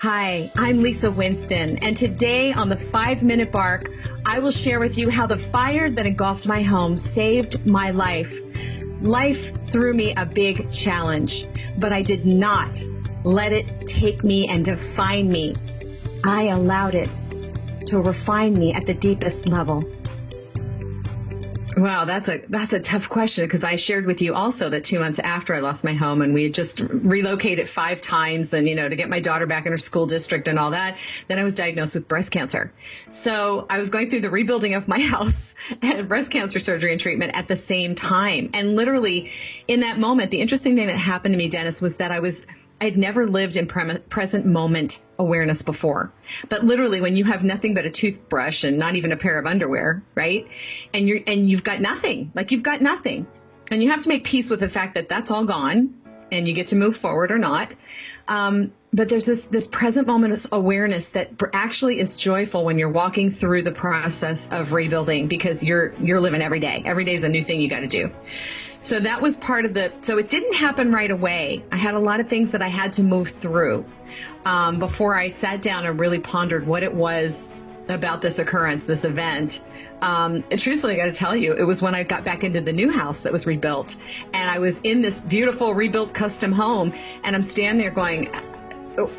Hi, I'm Lisa Winston, and today on the 5-Minute Bark, I will share with you how the fire that engulfed my home saved my life. Life threw me a big challenge, but I did not let it take me and define me. I allowed it to refine me at the deepest level. Wow, that's a tough question, because I shared with you also that 2 months after I lost my home and we had just relocated 5 times and, to get my daughter back in her school district and all that, then I was diagnosed with breast cancer. So I was going through the rebuilding of my house and breast cancer surgery and treatment at the same time. And literally in that moment, the interesting thing that happened to me, Dennis, was that I'd never lived in present moment awareness before. But literally, when you have nothing but a toothbrush and not even a pair of underwear, right? And you've got nothing, you've got nothing. And you have to make peace with the fact that that's all gone and you get to move forward or not. But there's this present moment awareness that actually is joyful when you're walking through the process of rebuilding, because you're living every day. Every day is a new thing you got to do. So that was part of so it didn't happen right away. I had a lot of things that I had to move through before I sat down and really pondered what it was about this occurrence, this event. And truthfully, I got to tell you, it was when I got back into the new house that was rebuilt, and I was in this beautiful rebuilt custom home, and I'm standing there going,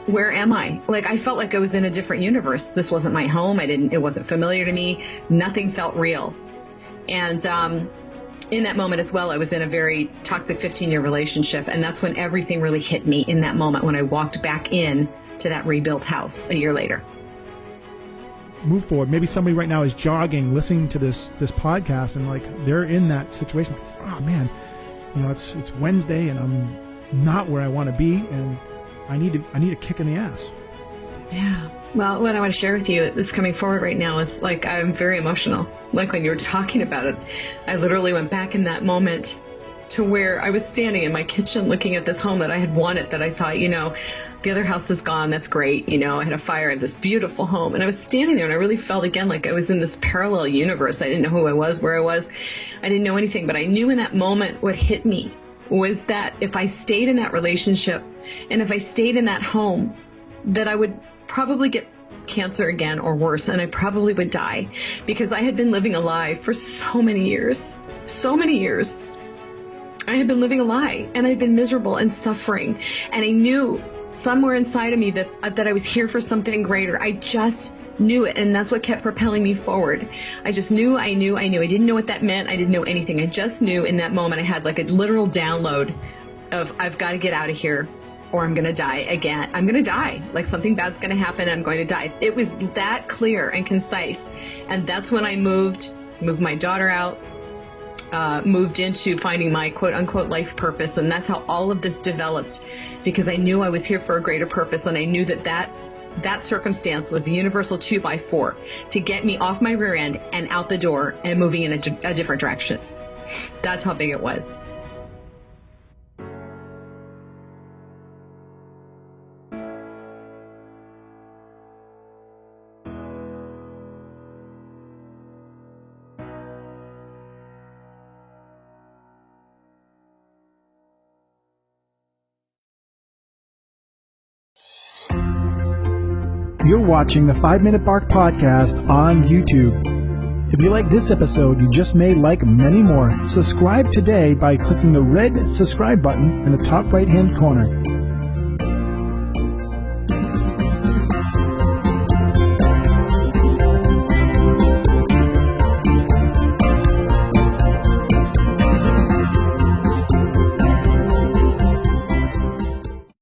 where am I? I felt like I was in a different universe. This wasn't my home. It wasn't familiar to me. Nothing felt real. And in that moment as well, I was in a very toxic 15-year relationship. And that's when everything really hit me, in that moment when I walked back in to that rebuilt house a year later. Move forward. Maybe somebody right now is jogging, listening to this podcast, and they're in that situation. Oh man, it's Wednesday and I'm not where I want to be, and I need a kick in the ass. Yeah. Well, what I want to share with you that's coming forward right now is I'm very emotional. When you were talking about it, I literally went back in that moment to where I was standing in my kitchen looking at this home that I had wanted, that I thought, the other house is gone. That's great. I had a fire in this beautiful home, and I was standing there and I really felt again like I was in this parallel universe. I didn't know who I was, where I was. I didn't know anything, but I knew in that moment what hit me was that if I stayed in that relationship and if I stayed in that home, that I would probably get cancer again or worse, and I probably would die, because I had been living a lie for so many years. I had been living a lie, and I'd been miserable and suffering, and I knew somewhere inside of me that I was here for something greater. I just knew it, and that's what kept propelling me forward. I just knew. I didn't know what that meant. I didn't know anything. I just knew in that moment I had a literal download of, I've got to get out of here, or I'm going to die again. I'm going to die. Something bad's going to happen and I'm going to die. It was that clear and concise. And that's when I moved my daughter out, moved into finding my quote unquote life purpose. And that's how all of this developed, because I knew I was here for a greater purpose. And I knew that circumstance was the universal 2x4 to get me off my rear end and out the door and moving in a different direction. That's how big it was. You're watching the 5-Minute Bark podcast on YouTube. If you like this episode, you just may like many more. Subscribe today by clicking the red subscribe button in the top right-hand corner.